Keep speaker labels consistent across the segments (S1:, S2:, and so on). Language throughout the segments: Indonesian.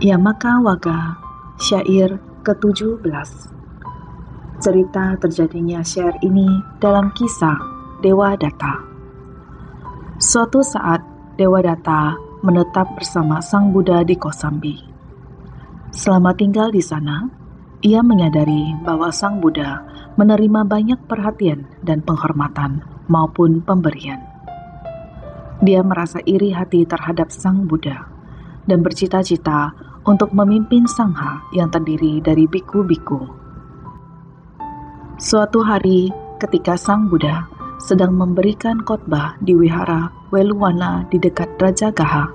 S1: Yamaka Waga, syair ke-17. Cerita terjadinya syair ini dalam kisah Dewadatta. Suatu saat, Dewadatta menetap bersama Sang Buddha di Kosambi. Selama tinggal di sana, ia menyadari bahwa Sang Buddha menerima banyak perhatian dan penghormatan maupun pemberian. Dia merasa iri hati terhadap Sang Buddha dan bercita-cita untuk memimpin sangha yang terdiri dari biku-biku. Suatu hari, ketika Sang Buddha sedang memberikan khotbah di wihara Weluwana di dekat Rajagaha,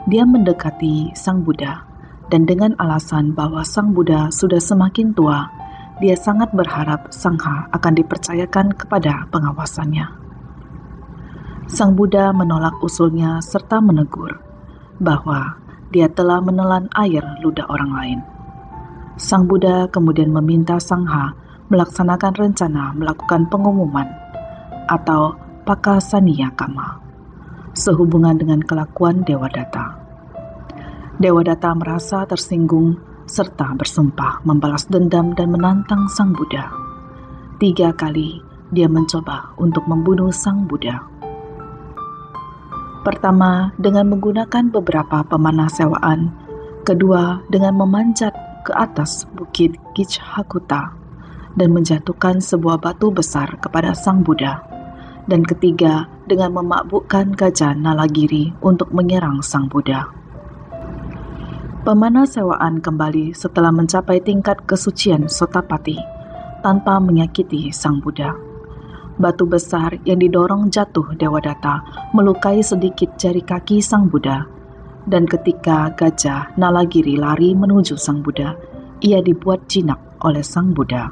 S1: dia mendekati Sang Buddha, dan dengan alasan bahwa Sang Buddha sudah semakin tua, dia sangat berharap sangha akan dipercayakan kepada pengawasannya. Sang Buddha menolak usulnya serta menegur bahwa dia telah menelan air ludah orang lain. Sang Buddha kemudian meminta sangha melaksanakan rencana melakukan pengumuman atau Pakasaniakama sehubungan dengan kelakuan Dewadatta. Dewadatta merasa tersinggung serta bersumpah membalas dendam dan menantang Sang Buddha. 3 kali dia mencoba untuk membunuh Sang Buddha. Pertama, dengan menggunakan beberapa pemanah sewaan. Kedua, dengan memanjat ke atas bukit Gijhakuta dan menjatuhkan sebuah batu besar kepada Sang Buddha. Dan ketiga, dengan memabukkan gajah Nalagiri untuk menyerang Sang Buddha. Pemanah sewaan kembali setelah mencapai tingkat kesucian Sotapati tanpa menyakiti Sang Buddha. Batu besar yang didorong jatuh Dewadatta melukai sedikit jari kaki Sang Buddha, dan ketika gajah Nalagiri lari menuju Sang Buddha, ia dibuat jinak oleh Sang Buddha.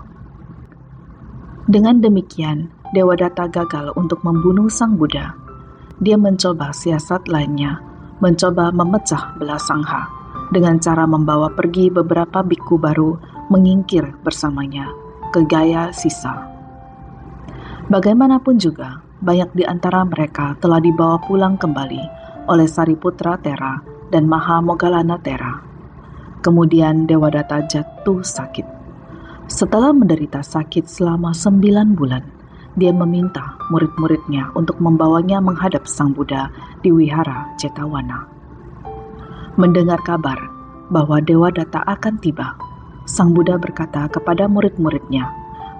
S1: Dengan demikian, Dewadatta gagal untuk membunuh Sang Buddha. Dia mencoba siasat lainnya, mencoba memecah belah sangha dengan cara membawa pergi beberapa biku baru mengingkir bersamanya ke Gaya Sisa. Bagaimanapun juga, banyak di antara mereka telah dibawa pulang kembali oleh Sariputra Tera dan Mahamoggallana Tera. Kemudian Dewadatta jatuh sakit. Setelah menderita sakit selama 9 bulan, dia meminta murid-muridnya untuk membawanya menghadap Sang Buddha di wihara Jetavana. Mendengar kabar bahwa Dewadatta akan tiba, Sang Buddha berkata kepada murid-muridnya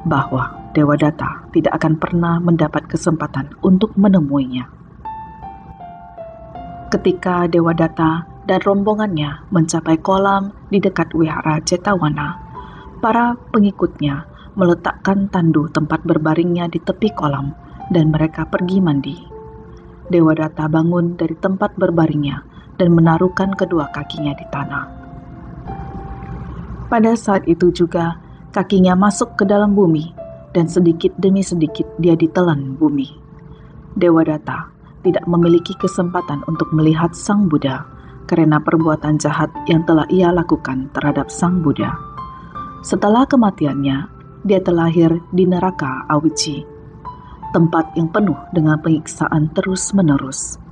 S1: bahwa Dewadatta tidak akan pernah mendapat kesempatan untuk menemuinya. Ketika Dewadatta dan rombongannya mencapai kolam di dekat wihara Jetavana, para pengikutnya meletakkan tandu tempat berbaringnya di tepi kolam dan mereka pergi mandi. Dewadatta bangun dari tempat berbaringnya dan menaruhkan kedua kakinya di tanah. Pada saat itu juga, kakinya masuk ke dalam bumi, dan sedikit demi sedikit dia ditelan bumi. Dewadatta tidak memiliki kesempatan untuk melihat Sang Buddha karena perbuatan jahat yang telah ia lakukan terhadap Sang Buddha. Setelah kematiannya, dia terlahir di neraka Awici, tempat yang penuh dengan penyiksaan terus-menerus.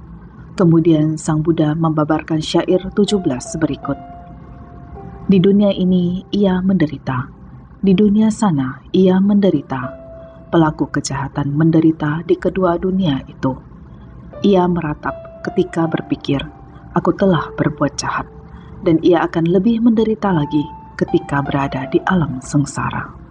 S1: Kemudian Sang Buddha membabarkan syair 17 berikut. Di dunia ini ia menderita. Di dunia sana ia menderita. Pelaku kejahatan menderita di kedua dunia itu. Ia meratap ketika berpikir, aku telah berbuat jahat, dan ia akan lebih menderita lagi ketika berada di alam sengsara.